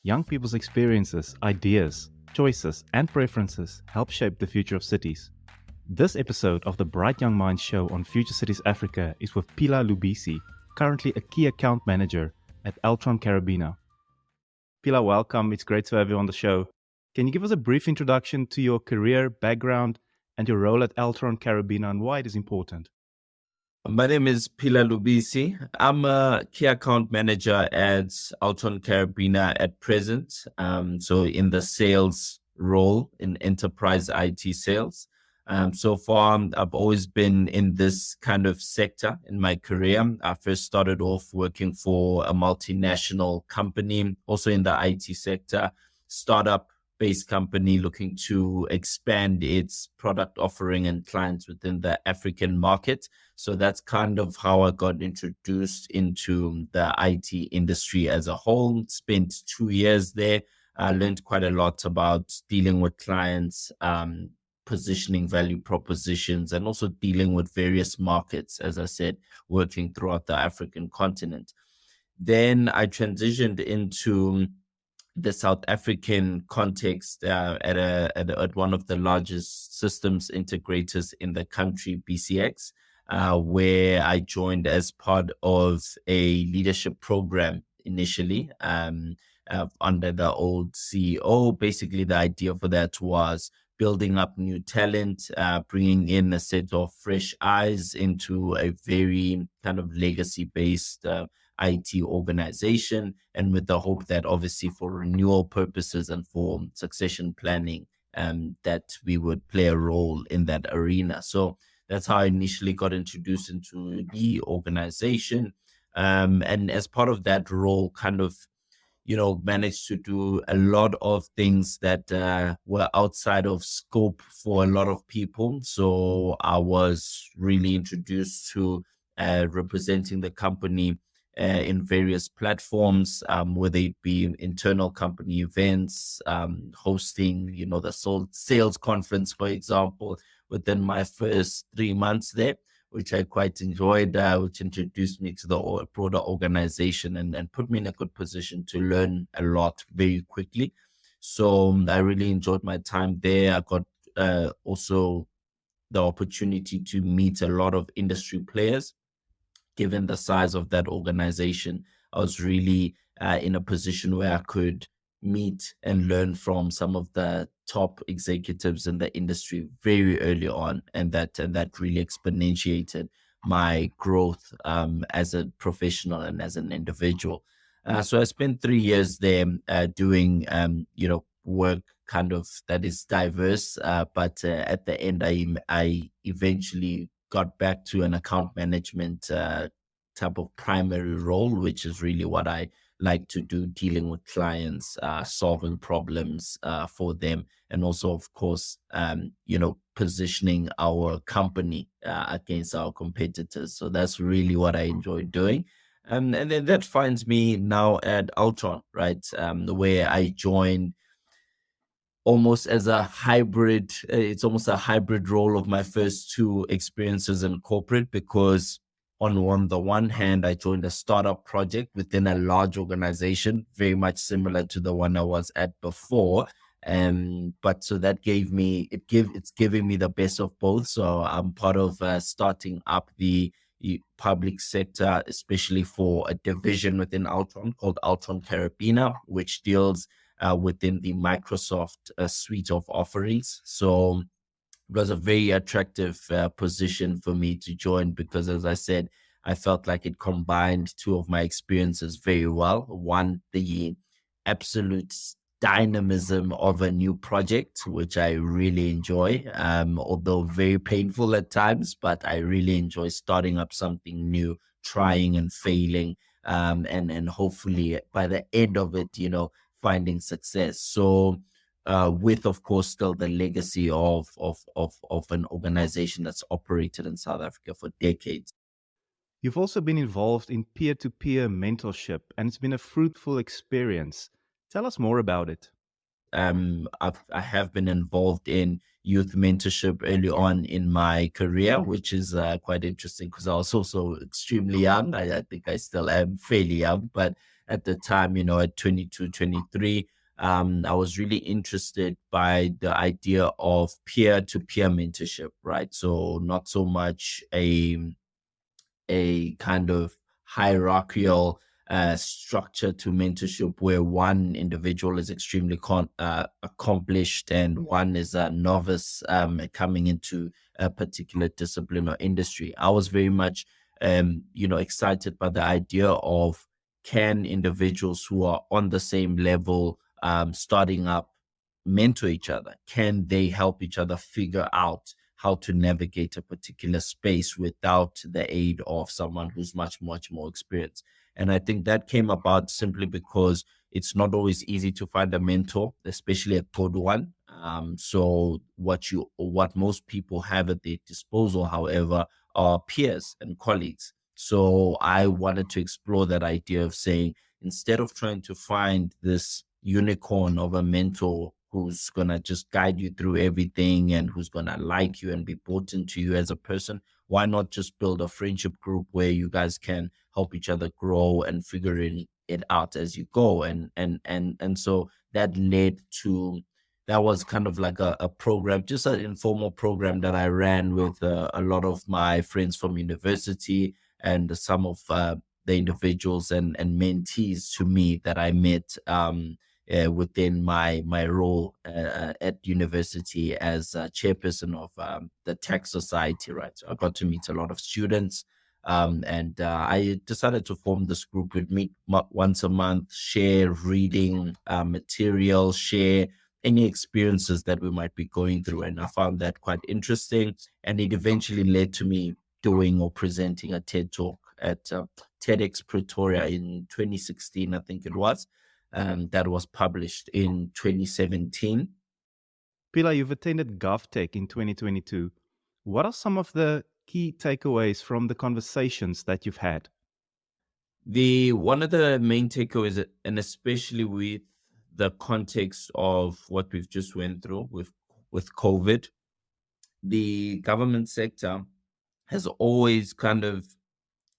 Young people's experiences, ideas, choices, and preferences help shape the future of cities. This episode of the Bright Young Minds show on Future Cities Africa is with Phila Lubisi, currently a key account manager at Altron Karabina. Phila, welcome. It's great to have you on the show. Can you give us a brief introduction to your career, background, and your role at Altron Karabina and why it is important? My name is Phila Lubisi. I'm a key account manager at Altron Karabina at present. So in the sales role in enterprise IT sales. So far, I've always been in this kind of sector in my career. I first started off working for a multinational company, also in the IT sector, startup based company looking to expand its product offering and clients within the African market. So that's kind of how I got introduced into the IT industry as a whole. Spent 2 years there. I learned quite a lot about dealing with clients, positioning value propositions, and also dealing with various markets, as I said, working throughout the African continent. Then I transitioned into the South African context at one of the largest systems integrators in the country, BCX, where I joined as part of a leadership program initially under the old CEO. Basically, the idea for that was building up new talent, bringing in a set of fresh eyes into a very kind of legacy-based IT organization, and with the hope that obviously for renewal purposes and for succession planning, that we would play a role in that arena. So that's how I initially got introduced into the organization. And as part of that role, kind of, managed to do a lot of things that were outside of scope for a lot of people. So I was really introduced to representing the company in various platforms, whether it be internal company events, hosting, the sales conference, for example, within my first 3 months there, which I quite enjoyed, which introduced me to the broader organization and put me in a good position to learn a lot very quickly. So I really enjoyed my time there. I got also the opportunity to meet a lot of industry players. Given the size of that organization, I was really in a position where I could meet and learn from some of the top executives in the industry very early on, and that really exponentiated my growth as a professional and as an individual. So I spent 3 years there doing work kind of that is diverse, but at the end, I eventually got back to an account management type of primary role, which is really what I like to do, dealing with clients, solving problems for them, and also, of course, positioning our company against our competitors. So that's really what I enjoy doing. And then that finds me now at Altron, right? Where I joined almost as a hybrid. It's almost a hybrid role of my first 2 experiences in corporate, because on the one hand, I joined a startup project within a large organization, very much similar to the one I was at before. But so that it's giving me the best of both. So I'm part of starting up the public sector, especially for a division within Altron called Altron Karabina, which deals within the Microsoft suite of offerings. So it was a very attractive position for me to join because, as I said, I felt like it combined 2 of my experiences very well. One, the absolute dynamism of a new project, which I really enjoy, although very painful at times, but I really enjoy starting up something new, trying and failing, and hopefully by the end of it, finding success. So with, of course, still the legacy of an organization that's operated in South Africa for decades. You've also been involved in peer-to-peer mentorship, and it's been a fruitful experience. Tell us more about it. I have been involved in youth mentorship early on in my career, which is quite interesting because I was also extremely young. I think I still am fairly young, but at the time, at 22, 23. I was really interested by the idea of peer-to-peer mentorship, right? So not so much a kind of hierarchical structure to mentorship where one individual is extremely accomplished and one is a novice coming into a particular discipline or industry. I was very much, excited by the idea of can individuals who are on the same level starting up mentor each other? Can they help each other figure out how to navigate a particular space without the aid of someone who's much, much more experienced? And I think that came about simply because it's not always easy to find a mentor, especially a good one. So what most people have at their disposal, however, are peers and colleagues. So I wanted to explore that idea of saying, instead of trying to find this unicorn of a mentor who's going to just guide you through everything and who's going to like you and be important to you as a person, why not just build a friendship group where you guys can help each other grow and figuring it out as you go? And so that led to, that was kind of like a program, just an informal program that I ran with a lot of my friends from university and some of the individuals and mentees to me that I met within my role at university as chairperson of the Tech Society, right? So I got to meet a lot of students, and I decided to form this group. We'd meet once a month, share reading material, share any experiences that we might be going through, and I found that quite interesting. And it eventually led to me doing or presenting a TED talk at TEDx Pretoria in 2016, I think it was. That was published in 2017. Phila, you've attended Govtech in 2022. What are some of the key takeaways from the conversations that you've had? The one of the main takeaways, and especially with the context of what we've just went through with COVID, the government sector has always kind of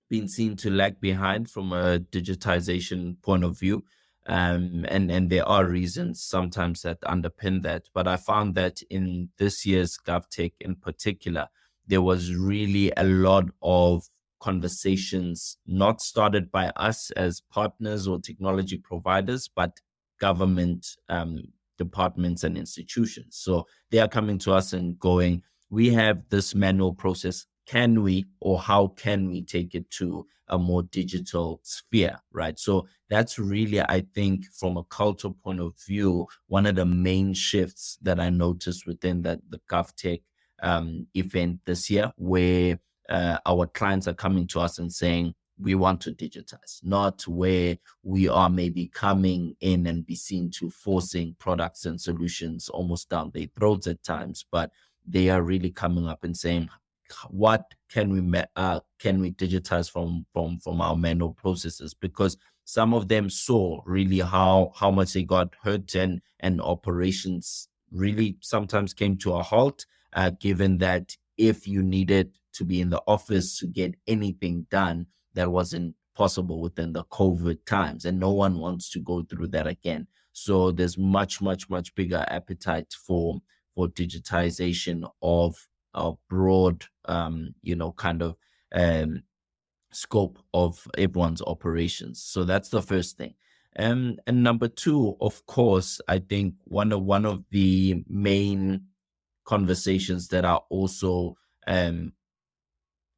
been seen to lag behind from a digitization point of view. And there are reasons sometimes that underpin that. But I found that in this year's GovTech in particular, there was really a lot of conversations not started by us as partners or technology providers, but government departments and institutions. So they are coming to us and going, we have this manual process. Can we, or how can we take it to a more digital sphere, right? So that's really, I think, from a cultural point of view, one of the main shifts that I noticed within the GovTech event this year, where our clients are coming to us and saying, we want to digitize, not where we are maybe coming in and be seen to forcing products and solutions almost down their throats at times, but they are really coming up and saying, what can we digitize from our manual processes? Because some of them saw really how much they got hurt, and operations really sometimes came to a halt, given that if you needed to be in the office to get anything done, that wasn't possible within the COVID times, and no one wants to go through that again. So there's much bigger appetite for digitization of a broad, kind of scope of everyone's operations. So that's the first thing. And number two, of course, I think one of the main conversations that are also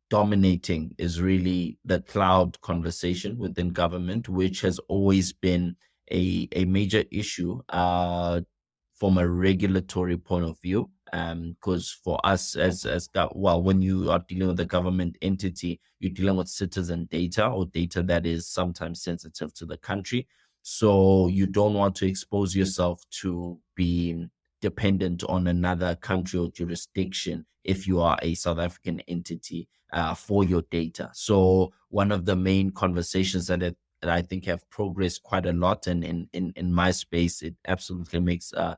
dominating is really the cloud conversation within government, which has always been a major issue from a regulatory point of view. Because for us when you are dealing with a government entity, you're dealing with citizen data or data that is sometimes sensitive to the country. So you don't want to expose yourself to being dependent on another country or jurisdiction if you are a South African entity for your data. So one of the main conversations that I think have progressed quite a lot, and in my space, it absolutely makes a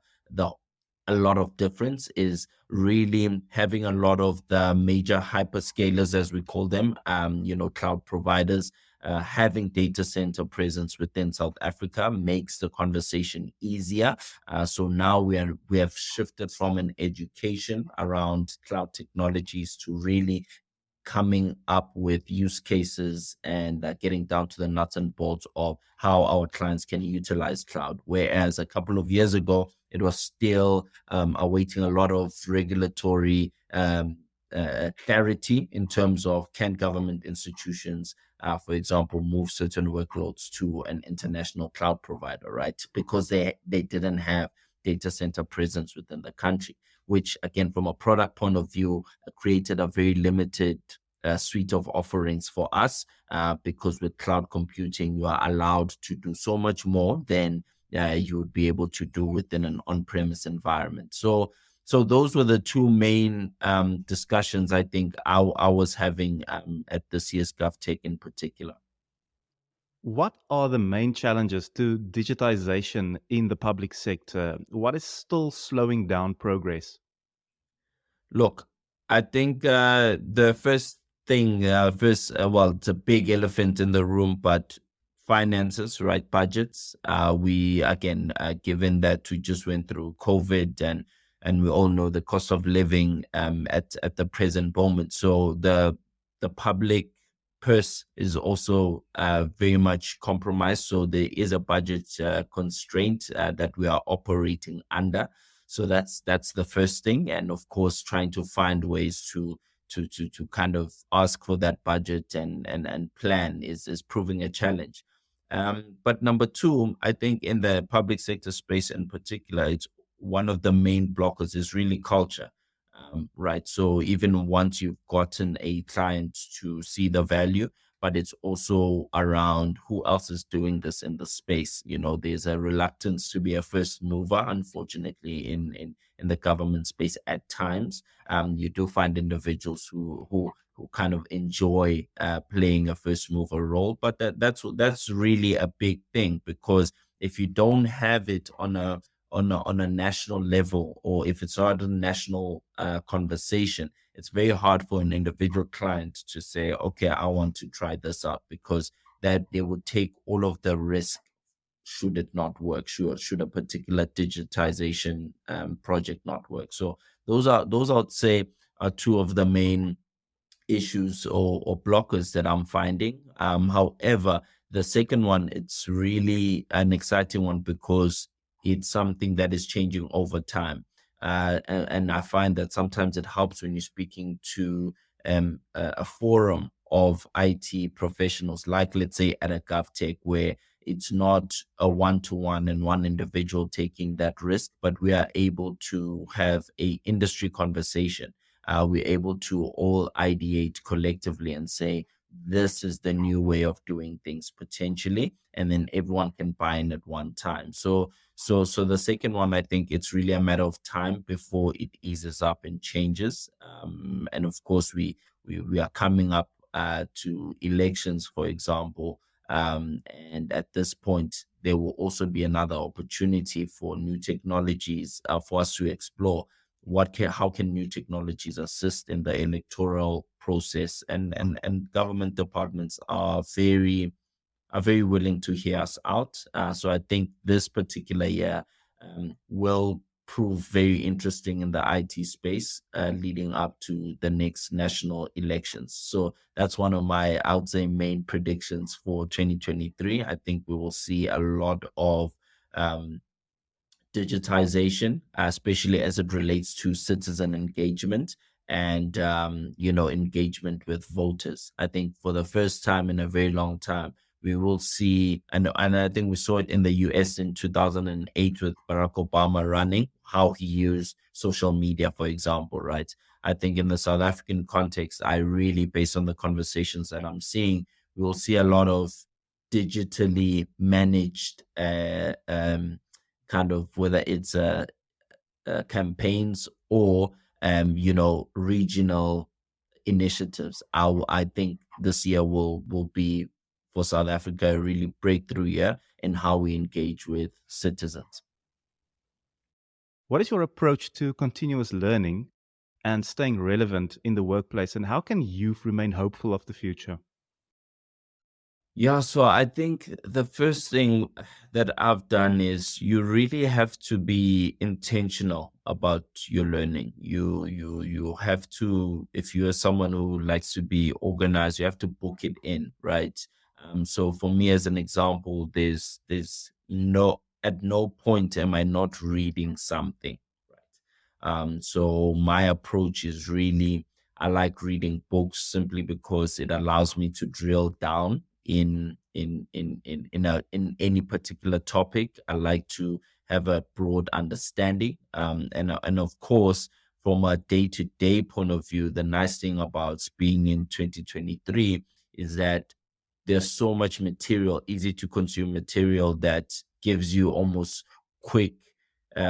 lot of difference, is really having a lot of the major hyperscalers, as we call them, cloud providers, having data center presence within South Africa makes the conversation easier. So now we have shifted from an education around cloud technologies to really coming up with use cases and getting down to the nuts and bolts of how our clients can utilize cloud. Whereas a couple of years ago, it was still awaiting a lot of regulatory clarity in terms of can government institutions, for example, move certain workloads to an international cloud provider, right? Because they didn't have data center presence within the country, which again, from a product point of view, created a very limited suite of offerings for us, because with cloud computing, you are allowed to do so much more than you would be able to do within an on-premise environment. So those were the two main discussions I think I was having at this year's Govtech in particular. What are the main challenges to digitization in the public sector? What is still slowing down progress? Look, I think the first thing, well, it's a big elephant in the room, but finances, right? Budgets. We again, given that we just went through COVID and we all know the cost of living at the present moment. So the public purse is also very much compromised. So there is a budget constraint that we are operating under. So that's the first thing, and of course, trying to find ways to kind of ask for that budget and plan is proving a challenge. But number two, I think in the public sector space in particular, it's one of the main blockers is really culture. Right. So even once you've gotten a client to see the value, but it's also around who else is doing this in the space. You know, there's a reluctance to be a first mover, unfortunately, in the government space at times. You do find individuals who kind of enjoy playing a first mover role, but that's really a big thing, because if you don't have it on a national level, or if it's not a national conversation, it's very hard for an individual client to say, okay, I want to try this out, because that they would take all of the risk should it not work, should a particular digitization project not work. So those I would say are two of the main issues or blockers that I'm finding. However, the second one, it's really an exciting one because it's something that is changing over time. And I find that sometimes it helps when you're speaking to a forum of IT professionals, like let's say at a GovTech, where it's not a one-to-one and one individual taking that risk, but we are able to have a industry conversation. We're able to all ideate collectively and say, this is the new way of doing things potentially, and then everyone can buy in at one time. So the second one, I think it's really a matter of time before it eases up and changes. And of course, we are coming up to elections, for example, and at this point, there will also be another opportunity for new technologies for us to explore how can new technologies assist in the electoral process, and government departments are very willing to hear us out. So I think this particular year will prove very interesting in the IT space leading up to the next national elections. So that's one of my, I would say, main predictions for 2023. I think we will see a lot of digitization, especially as it relates to citizen engagement and engagement with voters. I think for the first time in a very long time, we will see, and I think we saw it in the US in 2008 with Barack Obama running, how he used social media, for example, right? I think in the South African context, I really, based on the conversations that I'm seeing, we will see a lot of digitally managed kind of, whether it's campaigns or regional initiatives. I think this year will be for South Africa a really breakthrough year in how we engage with citizens. What is your approach to continuous learning and staying relevant in the workplace, and how can youth remain hopeful of the future? Yeah, so I think the first thing that I've done is you really have to be intentional about your learning. You have to, if you're someone who likes to be organized, you have to book it in, right? So for me, as an example, there's no at no point am I not reading something, right? So my approach is really I like reading books simply because it allows me to drill down in any particular topic. I like to have a broad understanding. And of course, from a day to day point of view, the nice thing about being in 2023 is that there's so much material, easy to consume material that gives you almost quick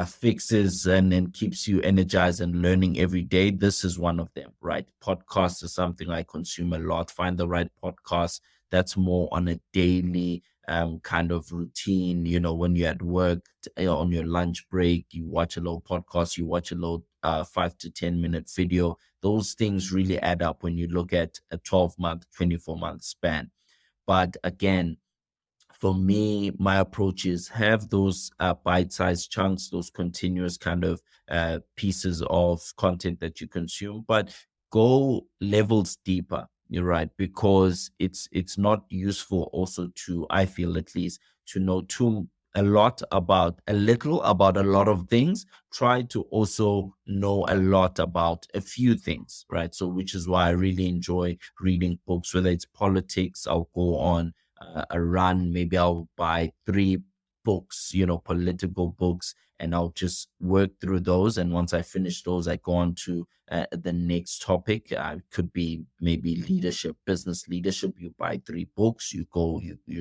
fixes and keeps you energized and learning every day. This is one of them, right? Podcasts is something I consume a lot. Find the right podcast that's more on a daily kind of routine. You know, when you're at work, on your lunch break, you watch a little podcast, you watch a little 5 to 10 minute video. Those things really add up when you look at a 12-month, 24-month span. But again, for me, my approach is have those bite-sized chunks, those continuous kind of pieces of content that you consume, but go levels deeper. You're right, because it's not useful also to, I feel at least, to know too a little about a lot of things. Try to also know a lot about a few things, right? So which is why I really enjoy reading books, whether it's politics, I'll go on a run. Maybe I'll buy three books, political books, and I'll just work through those. And once I finish those, I go on to the next topic. Could be maybe leadership, business leadership. You buy three books, you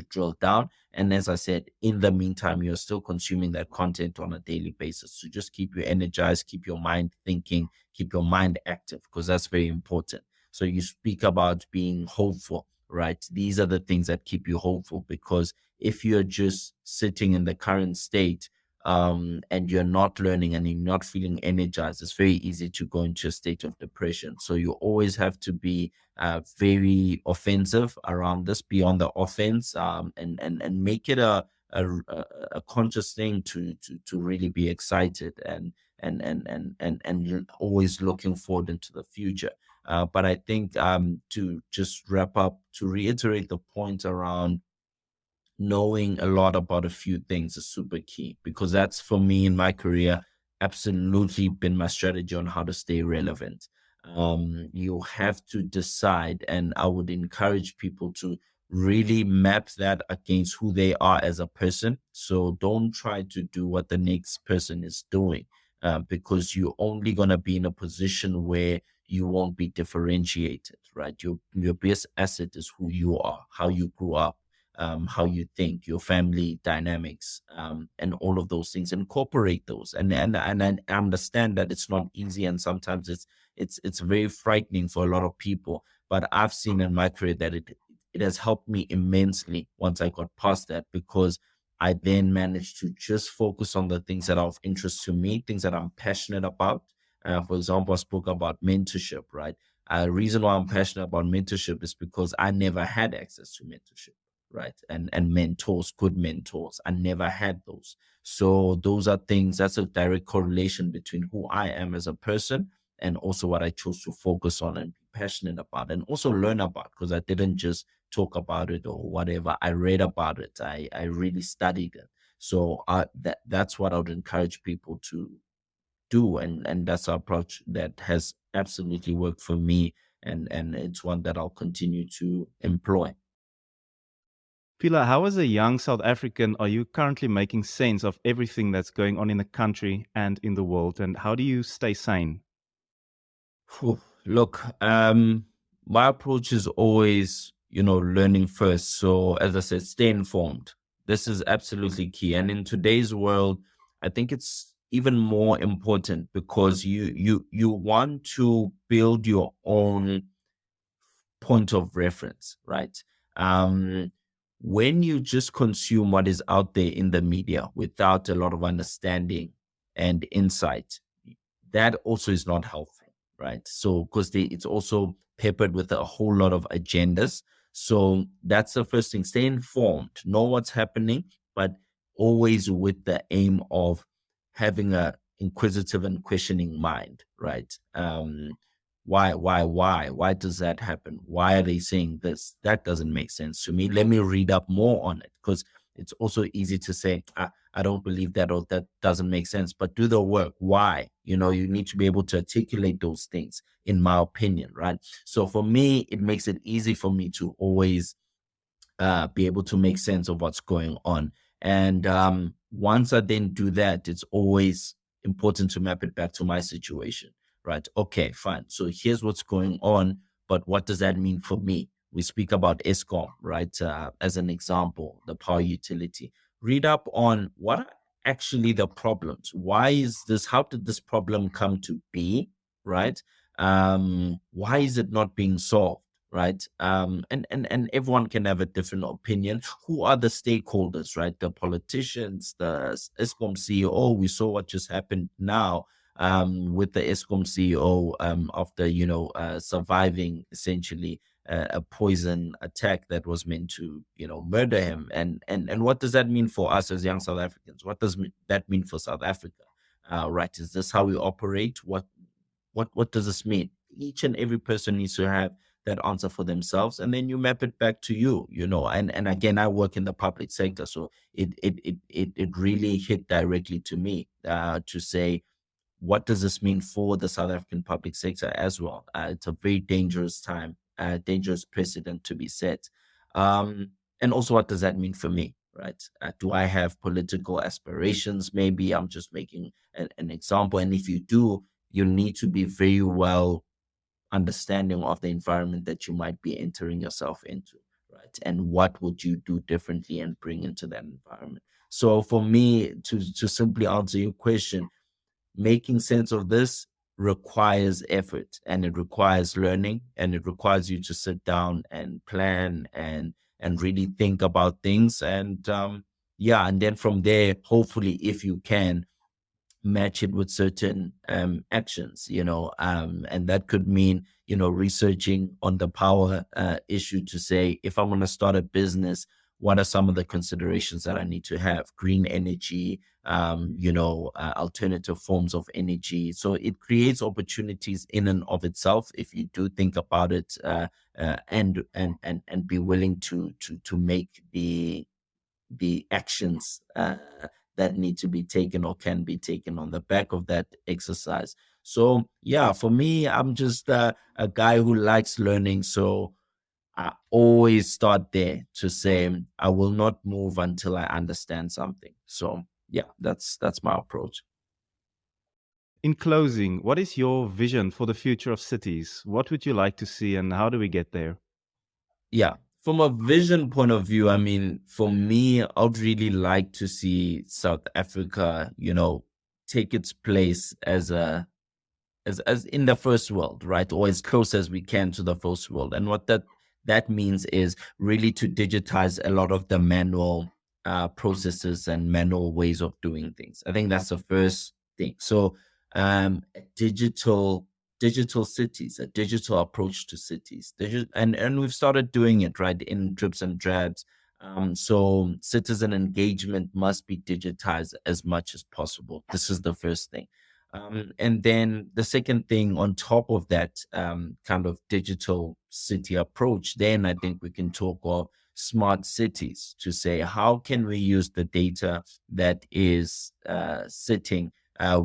drill down. And as I said, in the meantime, you're still consuming that content on a daily basis. So just keep you energized, keep your mind thinking, keep your mind active, because that's very important. So you speak about being hopeful, right? These are the things that keep you hopeful, because if you're just sitting in the current state and you're not learning and you're not feeling energized, it's very easy to go into a state of depression. So you always have to be very offensive around this, be on the offense, and make it a conscious thing to really be excited and always looking forward into the future. But I think to just wrap up, to reiterate the point around knowing a lot about a few things is super key, because that's for me in my career absolutely been my strategy on how to stay relevant. You have to decide, and I would encourage people to really map that against who they are as a person. So don't try to do what the next person is doing, because you're only going to be in a position where you won't be differentiated, right? Your best asset is who you are, how you grew up, how you think, your family dynamics, and all of those things. Incorporate those, and I understand that it's not easy, and sometimes it's very frightening for a lot of people. But I've seen in my career that it has helped me immensely once I got past that, because I then managed to just focus on the things that are of interest to me, things that I'm passionate about. For example, I spoke about mentorship, right? Reason why I'm passionate about mentorship is because I never had access to mentorship, right? And mentors, good mentors. I never had those. So those are things, that's a direct correlation between who I am as a person and also what I chose to focus on and be passionate about and also learn about, because I didn't just talk about it or whatever. I read about it. I really studied it. So that's what I would encourage people to do. And that's our approach that has absolutely worked for me. And it's one that I'll continue to employ. Phila, how as a young South African are you currently making sense of everything that's going on in the country and in the world? And how do you stay sane? Phew. Look, my approach is always, learning first. So as I said, stay informed. This is absolutely key. And in today's world, I think it's even more important, because you want to build your own point of reference, right? Um, when you just consume what is out there in the media without a lot of understanding and insight, that also is not helpful, right? So, because it's also peppered with a whole lot of agendas. So that's the first thing. Stay informed, know what's happening, but always with the aim of having a inquisitive and questioning mind, right? Why does that happen? Why are they saying this? That doesn't make sense to me. Let me read up more on it, because it's also easy to say, I don't believe that, or that doesn't make sense, but do the work. Why? You need to be able to articulate those things, in my opinion, right? So for me, it makes it easy for me to always be able to make sense of what's going on. And once I then do that, it's always important to map it back to my situation, right? Okay, fine. So here's what's going on, but what does that mean for me? We speak about ESCOM, right? As an example, the power utility. Read up on what are actually the problems. Why is this? How did this problem come to be, right? Why is it not being solved? Right? And everyone can have a different opinion. Who are the stakeholders, right? The politicians, the ESCOM CEO. We saw what just happened now with the ESCOM CEO after, surviving essentially a poison attack that was meant to, murder him. And what does that mean for us as young South Africans? What does that mean for South Africa? Right? Is this how we operate? What does this mean? Each and every person needs to have that answer for themselves, and then you map it back to you. And again, I work in the public sector, so it really hit directly to me to say, what does this mean for the South African public sector as well? It's a very dangerous time, dangerous precedent to be set. And also, what does that mean for me, right? Do I have political aspirations? Maybe I'm just making an example. And if you do, you need to be very well understanding of the environment that you might be entering yourself into, right? And what would you do differently and bring into that environment? So for me, to simply answer your question, making sense of this requires effort, and it requires learning, and it requires you to sit down and plan and really think about things. And yeah, and then from there, hopefully, if you can match it with certain actions, and that could mean, researching on the power issue to say, if I'm going to start a business, what are some of the considerations that I need to have? Green energy, alternative forms of energy. So it creates opportunities in and of itself if you do think about it, and be willing to make the actions that need to be taken or can be taken on the back of that exercise. So yeah, for me, I'm just a guy who likes learning. So I always start there to say, I will not move until I understand something. So yeah, that's my approach. In closing, what is your vision for the future of cities? What would you like to see, and how do we get there? Yeah. From a vision point of view, I mean, for me, I'd really like to see South Africa, take its place as in the first world, right? Or as close as we can to the first world. And what that means is really to digitize a lot of the manual processes and manual ways of doing things. I think that's the first thing. So digital cities, a digital approach to cities. And we've started doing it, right, in drips and drabs. So citizen engagement must be digitized as much as possible. This is the first thing. And then the second thing on top of that kind of digital city approach, then I think we can talk of smart cities to say, how can we use the data that is sitting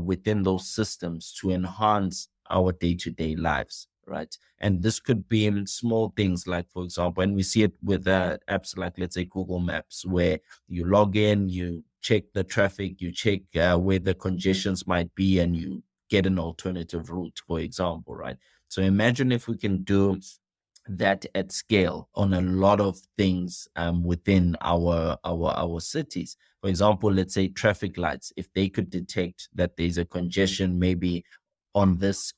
within those systems to enhance our day-to-day lives, right? And this could be in small things, like, for example, and we see it with apps like, let's say, Google Maps, where you log in, you check the traffic, you check where the congestions might be, and you get an alternative route, for example, right? So imagine if we can do that at scale on a lot of things within our cities. For example, let's say traffic lights, if they could detect that there's a congestion maybe on this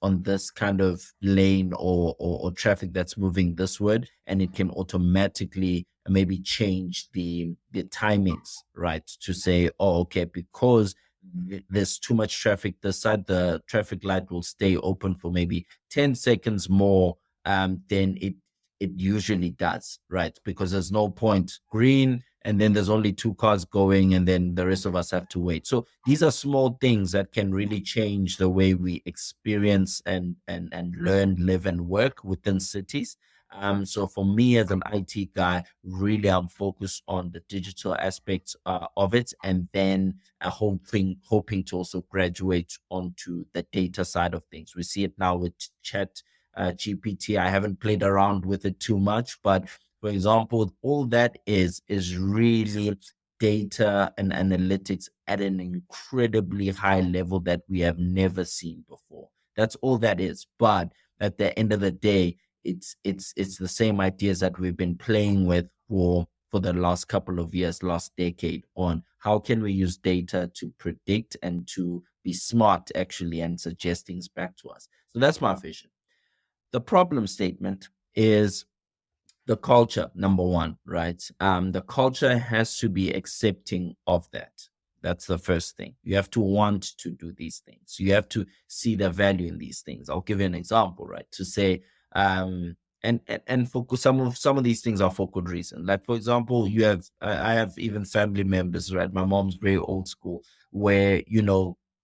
kind of lane, or traffic that's moving this way, and it can automatically maybe change the timings, right? To say, oh, okay, because there's too much traffic this side, the traffic light will stay open for maybe 10 seconds more than it usually does, right? Because there's no point green and then there's only two cars going and then the rest of us have to wait. So these are small things that can really change the way we experience and learn, live and work within cities. So for me as an IT guy, really I'm focused on the digital aspects of it, and then hoping to also graduate onto the data side of things. We see it now with chat GPT. I haven't played around with it too much, but for example, all that is really data and analytics at an incredibly high level that we have never seen before. That's all that is. But at the end of the day, it's the same ideas that we've been playing with for the last couple of years, last decade, on how can we use data to predict and to be smart actually and suggest things back to us. So that's my vision. The problem statement is the culture, number one, right? The culture has to be accepting of that. That's the first thing. You have to want to do these things. You have to see the value in these things. I'll give you an example, right? To say, and for some of these things are for good reason. Like for example, I have even family members, right? My mom's very old school, where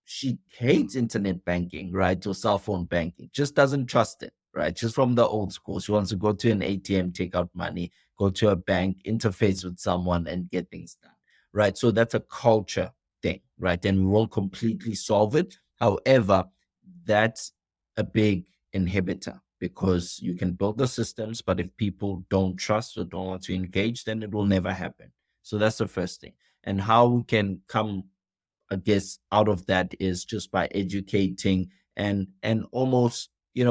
she hates internet banking, right, or cell phone banking, just doesn't trust it, right? Just from the old school. She wants to go to an ATM, take out money, go to a bank, interface with someone, and get things done, right? So that's a culture thing, right? And we won't completely solve it. However, that's a big inhibitor because you can build the systems, but if people don't trust or don't want to engage, then it will never happen. So that's the first thing. And how we can come, I guess, out of that is just by educating and almost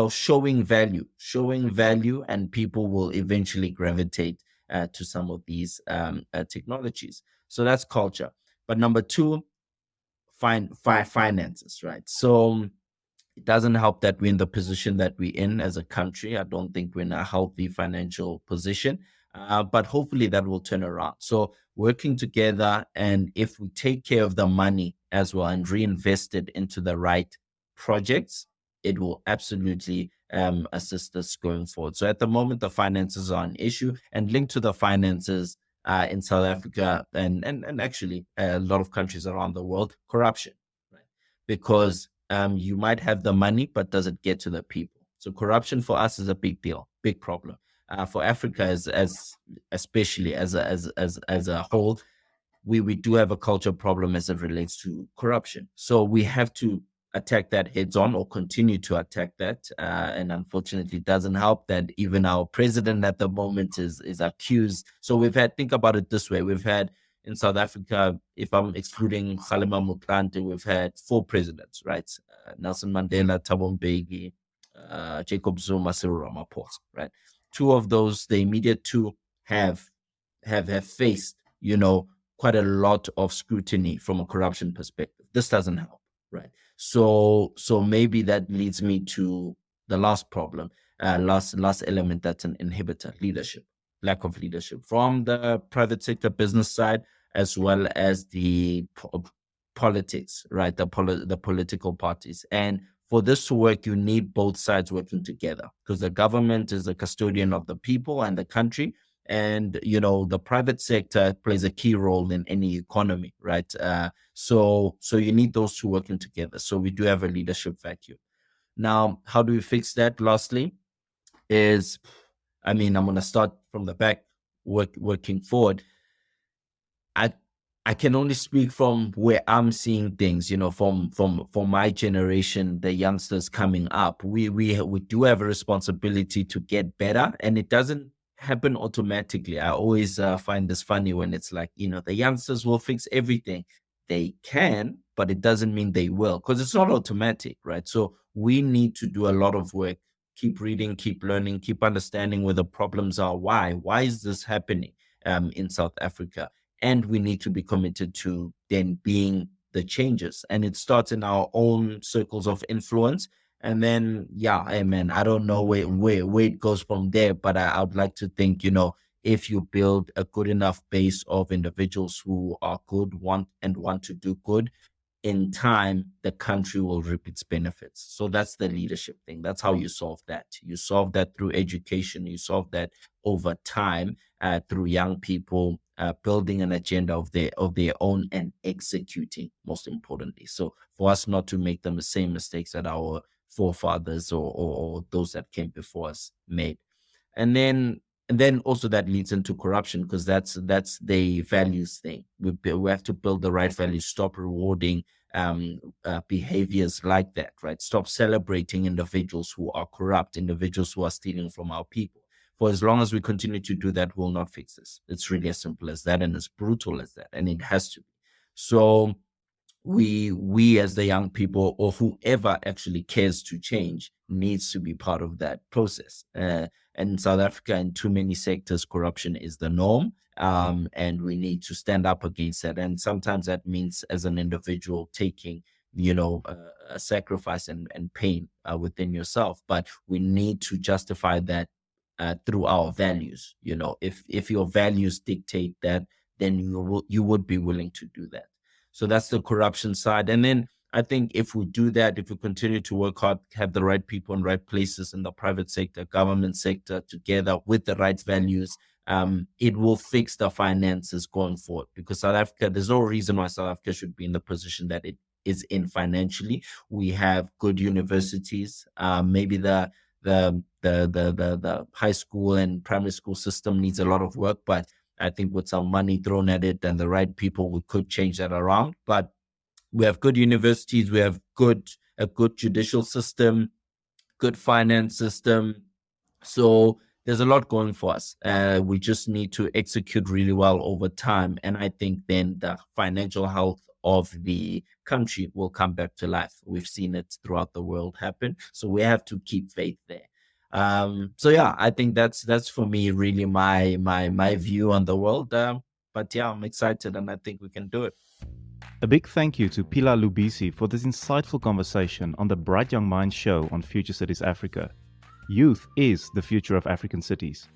showing value, and people will eventually gravitate to some of these technologies. So that's culture. But number two, finances, right? So it doesn't help that we're in the position that we're in as a country. I don't think we're in a healthy financial position, but hopefully that will turn around. So working together, and if we take care of the money as well and reinvest it into the right projects, it will absolutely assist us going forward. So at the moment, the finances are an issue, and linked to the finances in South Africa and actually a lot of countries around the world, corruption, right? Because you might have the money, but does it get to the people? So corruption for us is a big deal, big problem. For Africa, as especially as a whole, we do have a culture problem as it relates to corruption. So we have to attack that heads on, or continue to attack that. And unfortunately, it doesn't help that even our president at the moment is accused. So think about it this way: we've had in South Africa, if I'm excluding Kgalema Motlanthe, we've had 4 presidents, right? Nelson Mandela, Thabo Mbeki, Jacob Zuma, Cyril Ramaphosa, right? 2 of those, the immediate 2, have faced, quite a lot of scrutiny from a corruption perspective. This doesn't help, right? So maybe that leads me to the last problem, last element that's an inhibitor: leadership, lack of leadership from the private sector business side, as well as the politics, right? The political parties. And for this to work, you need both sides working together, because the government is the custodian of the people and the country. And, the private sector plays a key role in any economy, right? So you need those two working together. So we do have a leadership vacuum. Now, how do we fix that? Lastly, I'm going to start from the back, working forward. I can only speak from where I'm seeing things, from my generation, the youngsters coming up. We do have a responsibility to get better, and it doesn't happen automatically. I always find this funny when it's like, the youngsters will fix everything. They can, but it doesn't mean they will, because it's not automatic, right? So we need to do a lot of work, keep reading, keep learning, keep understanding where the problems are. Why is this happening in South Africa? And we need to be committed to then being the changes. And it starts in our own circles of influence. And then, I don't know where it goes from there, but I would like to think, if you build a good enough base of individuals who are good, want to do good, in time, the country will reap its benefits. So that's the leadership thing. That's how you solve that. You solve that through education. You solve that over time through young people building an agenda of their own and executing, most importantly. So for us not to make the same mistakes that our forefathers or those that came before us made. And then also that leads into corruption, because that's the values thing. We have to build the right values, stop rewarding behaviors like that, right? Stop celebrating individuals who are corrupt, individuals who are stealing from our people. For as long as we continue to do that, we'll not fix this. It's really as simple as that, and as brutal as that, and it has to be. So we as the young people, or whoever actually cares to change, needs to be part of that process. And in South Africa, in too many sectors, corruption is the norm, and we need to stand up against that. And sometimes that means, as an individual, taking a sacrifice and pain within yourself. But we need to justify that through our values. If your values dictate that, then you would be willing to do that. So that's the corruption side. And then I think if we do that, if we continue to work hard, have the right people in right places in the private sector, government sector, together with the right values, it will fix the finances going forward. Because South Africa, there's no reason why South Africa should be in the position that it is in financially. We have good universities. Maybe the high school and primary school system needs a lot of work, but I think with some money thrown at it and the right people, we could change that around. But we have good universities, we have a good judicial system, good finance system. So there's a lot going for us. We just need to execute really well over time. And I think then the financial health of the country will come back to life. We've seen it throughout the world happen. So we have to keep faith there. So yeah, I think that's for me really my view on the world. But yeah, I'm excited, and I think we can do it. A big thank you to Phila Lubisi for this insightful conversation on the Bright Young Minds show on Future Cities Africa. Youth is the future of African cities.